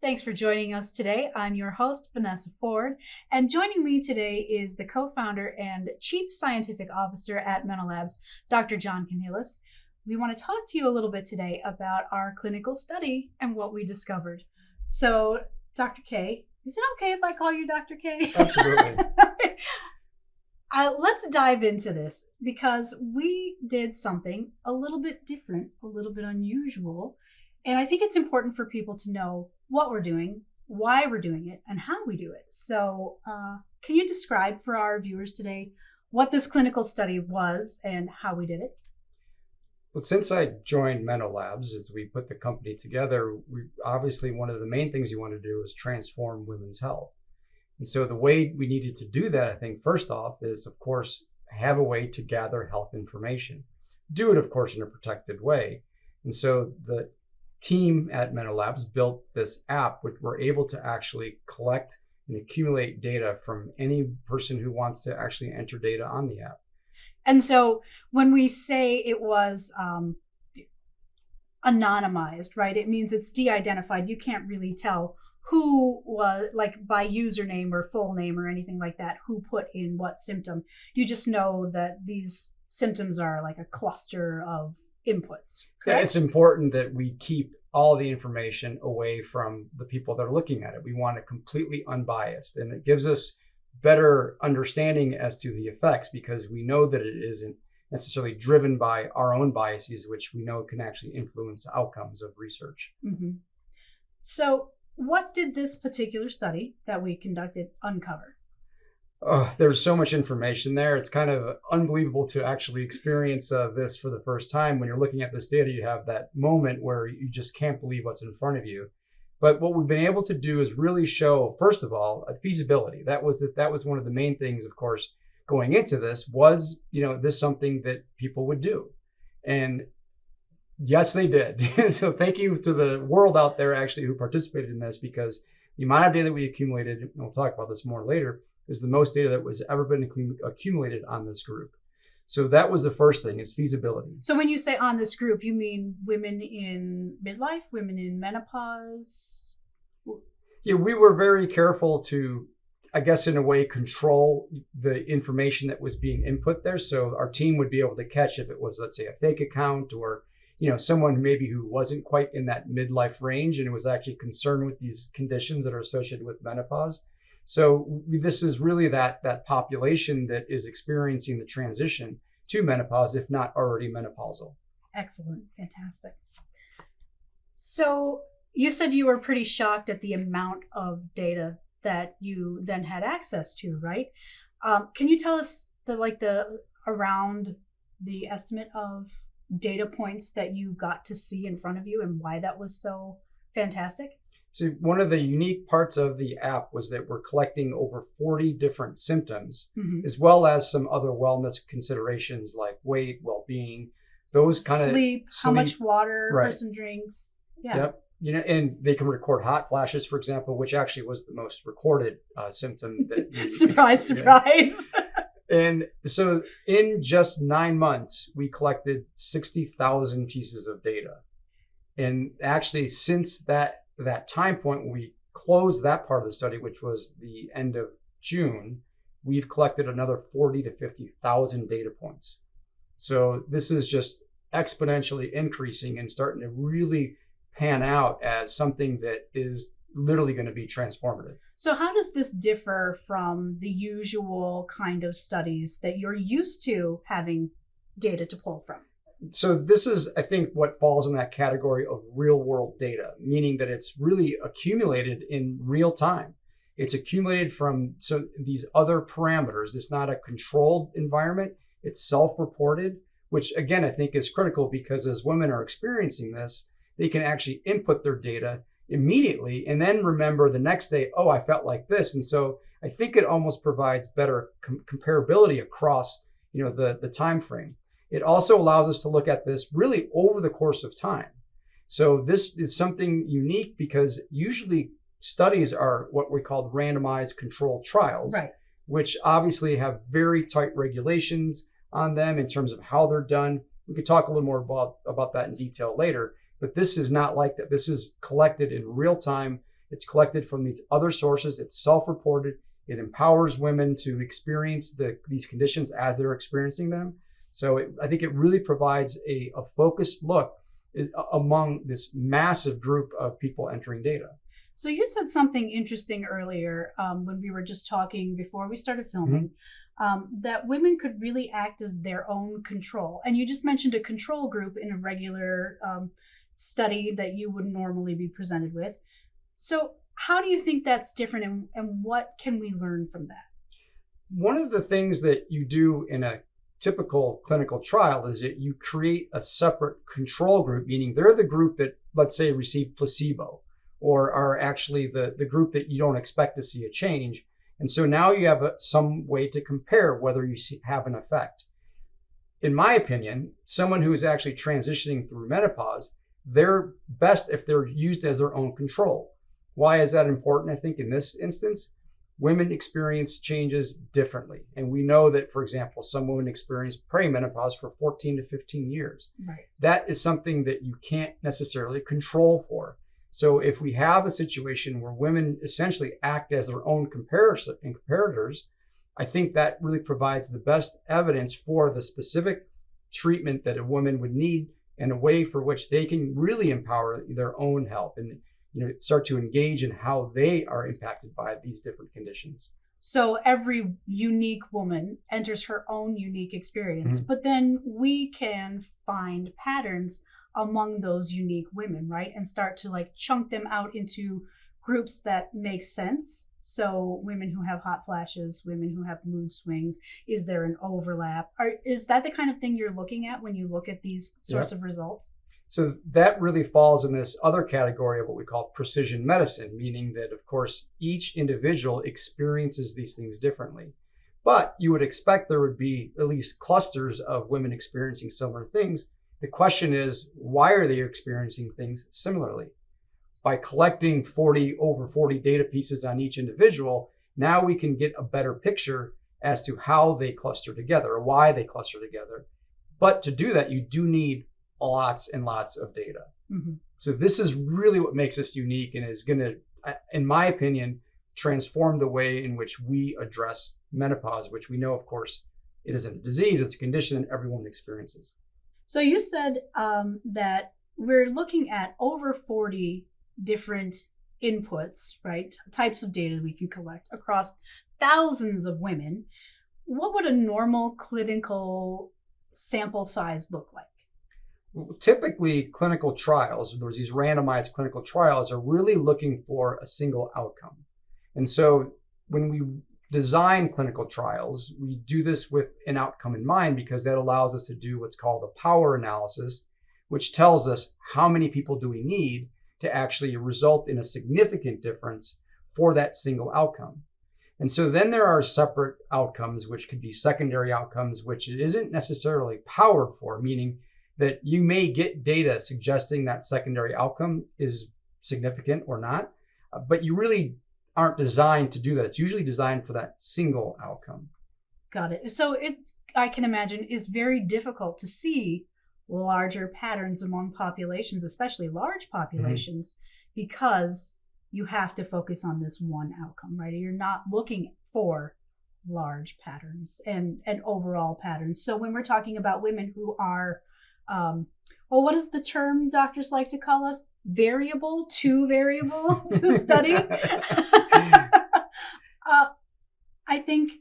Thanks for joining us today. I'm your host, Vanessa Ford, and joining me today is the co-founder and chief scientific officer at MenoLabs, Dr. John Konhilas. We want to talk to you a little bit today about our clinical study and what we discovered. So, Dr. K, is it okay if I call you Dr. K? Absolutely. Let's dive into this because we did something a little bit different, a little bit unusual. And I think it's important for people to know what we're doing, why we're doing it, and how we do it. So can you describe for our viewers today what this clinical study was and how we did it? Well, since I joined MenoLabs, as we put the company together, obviously one of the main things you want to do is transform women's health. And so the way we needed to do that, I think, first off, is, of course, have a way to gather health information. Do it, of course, in a protected way. And so the team at MenoLabs built this app, which we're able to actually collect and accumulate data from any person who wants to actually enter data on the app. And so when we say it was anonymized, right, it means it's de-identified. You can't really tell who was, like, by username or full name or anything like that, who put in what symptom. You just know that these symptoms are like a cluster of inputs. Correct? Yeah, it's important that we keep all the information away from the people that are looking at it. We want it completely unbiased, and it gives us better understanding as to the effects because we know that it isn't necessarily driven by our own biases, which we know can actually influence outcomes of research. Mm-hmm. So what did this particular study that we conducted uncover? There's so much information there. It's kind of unbelievable to actually experience this for the first time. When you're looking at this data, you have that moment where you just can't believe what's in front of you. But what we've been able to do is really show, first of all, a feasibility. That was one of the main things, of course, going into this was, this something that people would do. And yes, they did. So thank you to the world out there actually who participated in this, because the amount of data that we accumulated, and we'll talk about this more later, is the most data that was ever been accumulated on this group. So that was the first thing, is feasibility. So when you say on this group, you mean women in midlife, women in menopause? Yeah, we were very careful to, I guess, in a way, control the information that was being input there. So our team would be able to catch if it was, let's say, a fake account or someone maybe who wasn't quite in that midlife range and was actually concerned with these conditions that are associated with menopause. So this is really that population that is experiencing the transition to menopause, if not already menopausal. Excellent. Fantastic. So you said you were pretty shocked at the amount of data that you then had access to, right? Can you tell us around the estimate of data points that you got to see in front of you and why that was so fantastic? So one of the unique parts of the app was that we're collecting over 40 different symptoms, mm-hmm. as well as some other wellness considerations like weight, well-being, those kind of sleep, how much water a person drinks. Yeah. Yep. And they can record hot flashes, for example, which actually was the most recorded symptom. That surprise. And so in just 9 months, we collected 60,000 pieces of data. And actually, since that time point when we closed that part of the study, which was the end of June, we've collected another 40 to 50,000 data points. So this is just exponentially increasing and starting to really pan out as something that is literally going to be transformative. So how does this differ from the usual kind of studies that you're used to having data to pull from? So this is, I think, what falls in that category of real world data, meaning that it's really accumulated in real time. It's accumulated from these other parameters. It's not a controlled environment. It's self-reported, which again, I think is critical because as women are experiencing this, they can actually input their data immediately and then remember the next day, oh, I felt like this. And so I think it almost provides better comparability across, the time frame. It also allows us to look at this really over the course of time. So this is something unique because usually studies are what we call randomized controlled trials, right, which obviously have very tight regulations on them in terms of how they're done. We could talk a little more about that in detail later, but this is not like that. This is collected in real time It's collected from these other sources. It's self-reported. It empowers women to experience these conditions as they're experiencing them. So I think it really provides a focused look among this massive group of people entering data. So you said something interesting earlier when we were just talking before we started filming, that women could really act as their own control. And you just mentioned a control group in a regular study that you would normally be presented with. So how do you think that's different, and what can we learn from that? One of the things that you do in a typical clinical trial is that you create a separate control group, meaning they're the group that, let's say, received placebo, or are actually the group that you don't expect to see a change. And so now you have some way to compare whether you have an effect. In my opinion, someone who is actually transitioning through menopause, they're best if they're used as their own control. Why is that important? I think in this instance, women experience changes differently. And we know that, for example, some women experience perimenopause for 14 to 15 years. Right. That is something that you can't necessarily control for. So if we have a situation where women essentially act as their own comparators, I think that really provides the best evidence for the specific treatment that a woman would need, and a way for which they can really empower their own health and start to engage in how they are impacted by these different conditions. So every unique woman enters her own unique experience, but then we can find patterns among those unique women, right? And start to chunk them out into groups that make sense. So women who have hot flashes, women who have mood swings, is there an overlap? Is that the kind of thing you're looking at when you look at these sorts of results? So that really falls in this other category of what we call precision medicine, meaning that, of course, each individual experiences these things differently. But you would expect there would be at least clusters of women experiencing similar things. The question is, why are they experiencing things similarly? By collecting over 40 data pieces on each individual, now we can get a better picture as to how they cluster together or why they cluster together. But to do that, you do need lots and lots of data. So this is really what makes us unique, and is going to, in my opinion, transform the way in which we address menopause, which we know, of course, it isn't a disease, it's a condition that everyone experiences. So you said that we're looking at over 40 different inputs, right? Types of data we can collect across thousands of women. What would a normal clinical sample size look like? Typically, clinical trials, these randomized clinical trials, are really looking for a single outcome. And so when we design clinical trials, we do this with an outcome in mind, because that allows us to do what's called a power analysis, which tells us how many people do we need to actually result in a significant difference for that single outcome. And so then there are separate outcomes, which could be secondary outcomes, which it isn't necessarily powered for, meaning that you may get data suggesting that secondary outcome is significant or not, but you really aren't designed to do that. It's usually designed for that single outcome. Got it. So I can imagine, is very difficult to see larger patterns among populations, especially large populations, because you have to focus on this one outcome, right? You're not looking for large patterns and overall patterns. So when we're talking about women who are what is the term doctors like to call us? Too variable to study. I think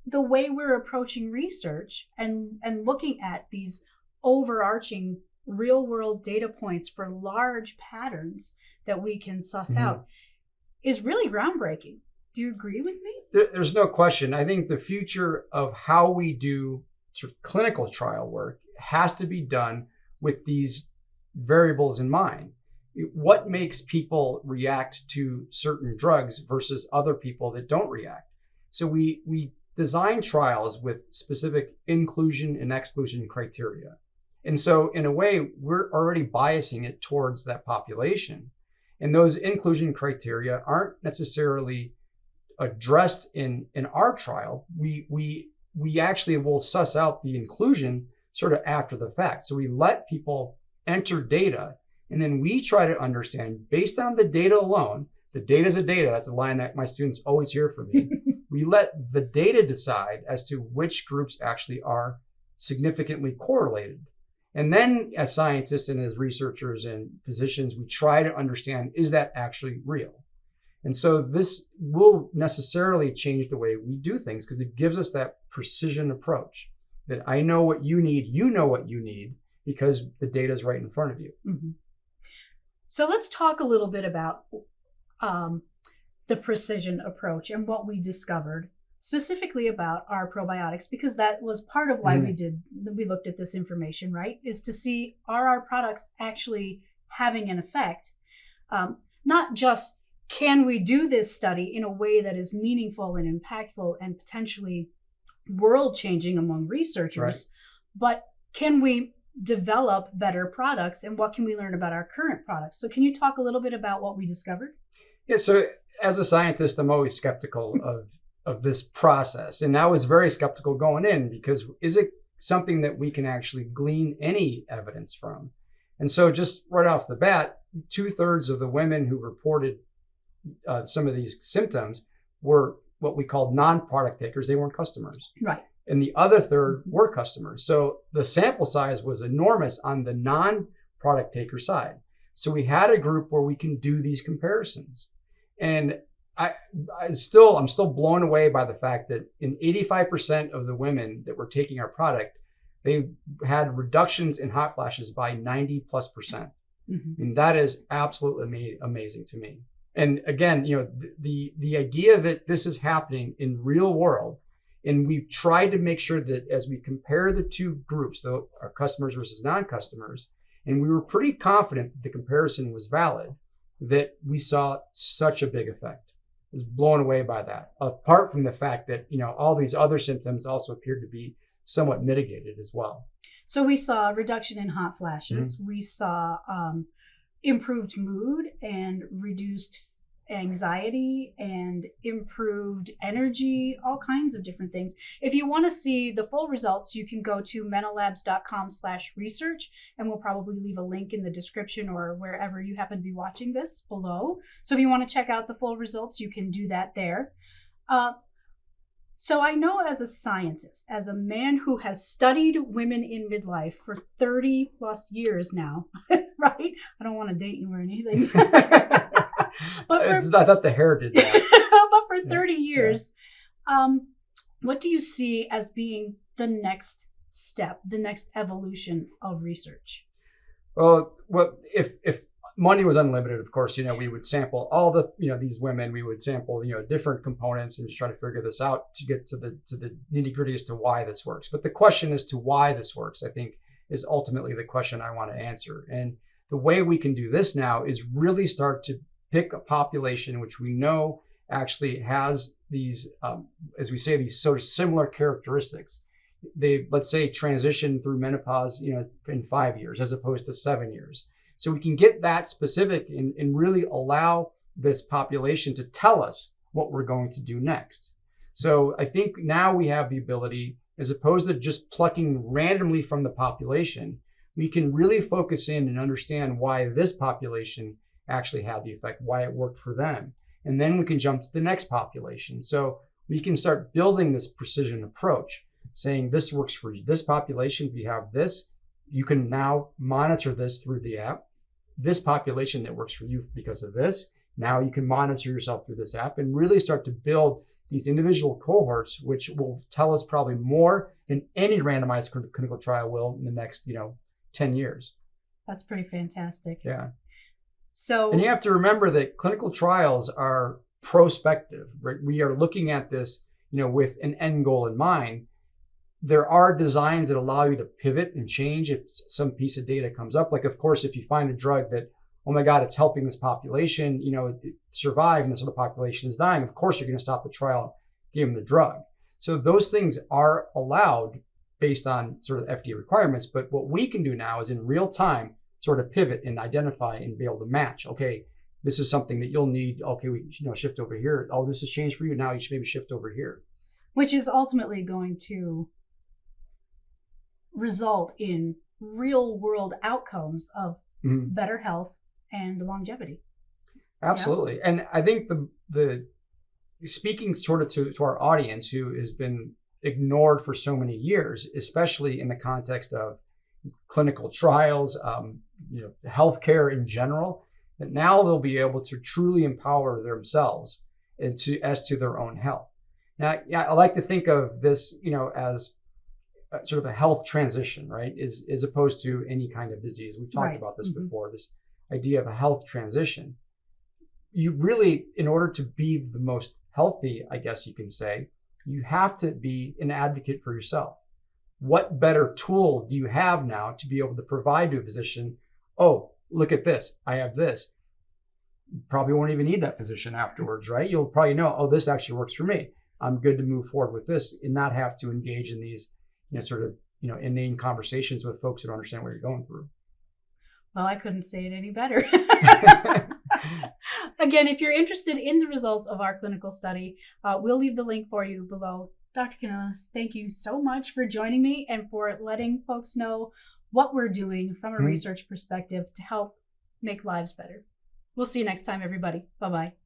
the way we're approaching research and looking at these overarching real world data points for large patterns that we can suss out is really groundbreaking. Do you agree with me? There's no question. I think the future of how we do clinical trial work has to be done with these variables in mind. What makes people react to certain drugs versus other people that don't react? So we design trials with specific inclusion and exclusion criteria. And so in a way, we're already biasing it towards that population. And those inclusion criteria aren't necessarily addressed in our trial. We actually will suss out the inclusion sort of after the fact. So we let people enter data, and then we try to understand, based on the data alone, the data is a data. That's a line that my students always hear from me. We let the data decide as to which groups actually are significantly correlated. And then as scientists and as researchers and physicians, we try to understand, is that actually real? And so this will necessarily change the way we do things because it gives us that precision approach that I know what you need, you know what you need, because the data is right in front of you. Mm-hmm. So let's talk a little bit about the precision approach and what we discovered specifically about our probiotics, because that was part of why we looked at this information, right? Is to see, are our products actually having an effect? Not just can we do this study in a way that is meaningful and impactful and potentially world-changing among researchers, but can we develop better products, and what can we learn about our current products? So can you talk a little bit about what we discovered? Yeah, so as a scientist, I'm always skeptical of this process. And I was very skeptical going in because is it something that we can actually glean any evidence from? And so just right off the bat, 2/3 of the women who reported some of these symptoms were what we called non-product takers. They weren't customers. Right. And the other third were customers. So the sample size was enormous on the non-product taker side. So we had a group where we can do these comparisons. And I'm still blown away by the fact that in 85% of the women that were taking our product, they had reductions in hot flashes by 90+%. Mm-hmm. And that is absolutely amazing to me. And again, the idea that this is happening in real world, and we've tried to make sure that as we compare the two groups, our customers versus non-customers, and we were pretty confident that the comparison was valid, that we saw such a big effect. I was blown away by that. Apart from the fact that, all these other symptoms also appeared to be somewhat mitigated as well. So we saw a reduction in hot flashes. Mm-hmm. We saw improved mood and reduced anxiety and improved energy, all kinds of different things. If you want to see the full results, you can go to menolabs.com/research, and we'll probably leave a link in the description or wherever you happen to be watching this below. So if you want to check out the full results, you can do that there. So I know as a scientist, as a man who has studied women in midlife for 30 plus years now, right? I don't want to date you or anything. I thought the hair did that. But for 30 years, what do you see as being the next step, the next evolution of research? Well, if money was unlimited, of course, we would sample all the, these women, we would sample, different components and just try to figure this out to get to the nitty gritty as to why this works. But the question as to why this works, I think, is ultimately the question I want to answer. And the way we can do this now is really start to pick a population which we know actually has these, as we say, these sort of similar characteristics. They, let's say, transition through menopause, in 5 years as opposed to 7 years. So we can get that specific and really allow this population to tell us what we're going to do next. So I think now we have the ability, as opposed to just plucking randomly from the population, we can really focus in and understand why this population actually had the effect, why it worked for them. And then we can jump to the next population. So we can start building this precision approach, saying this works for this population. We have this. You can now monitor this through the app. This population that works for you because of this. Now you can monitor yourself through this app and really start to build these individual cohorts, which will tell us probably more than any randomized clinical trial will in the next, 10 years. That's pretty fantastic. Yeah. So, and you have to remember that clinical trials are prospective, right? We are looking at this, with an end goal in mind. There are designs that allow you to pivot and change if some piece of data comes up. Like, of course, if you find a drug that, oh my God, it's helping this population, survive and this other population is dying, of course, you're going to stop the trial and give them the drug. So those things are allowed based on sort of FDA requirements. But what we can do now is in real time, sort of pivot and identify and be able to match. Okay, this is something that you'll need. Okay, we shift over here. Oh, this has changed for you. Now you should maybe shift over here. Which is ultimately going to result in real world outcomes of better health and longevity. Absolutely. Yeah. And I think the speaking sort of to our audience who has been ignored for so many years, especially in the context of clinical trials, healthcare in general, that now they'll be able to truly empower themselves as to their own health. Now, yeah, I like to think of this, as sort of a health transition, right? As opposed to any kind of disease. We've talked about this before, this idea of a health transition. You really, in order to be the most healthy, I guess you can say, you have to be an advocate for yourself. What better tool do you have now to be able to provide to a physician? Oh, look at this. I have this. You probably won't even need that physician afterwards, right? You'll probably know, oh, this actually works for me. I'm good to move forward with this and not have to engage in these, inane conversations with folks who don't understand what you're going through. Well, I couldn't say it any better. Again, if you're interested in the results of our clinical study, we'll leave the link for you below. Dr. Konhilas, thank you so much for joining me and for letting folks know what we're doing from a research perspective to help make lives better. We'll see you next time, everybody. Bye-bye.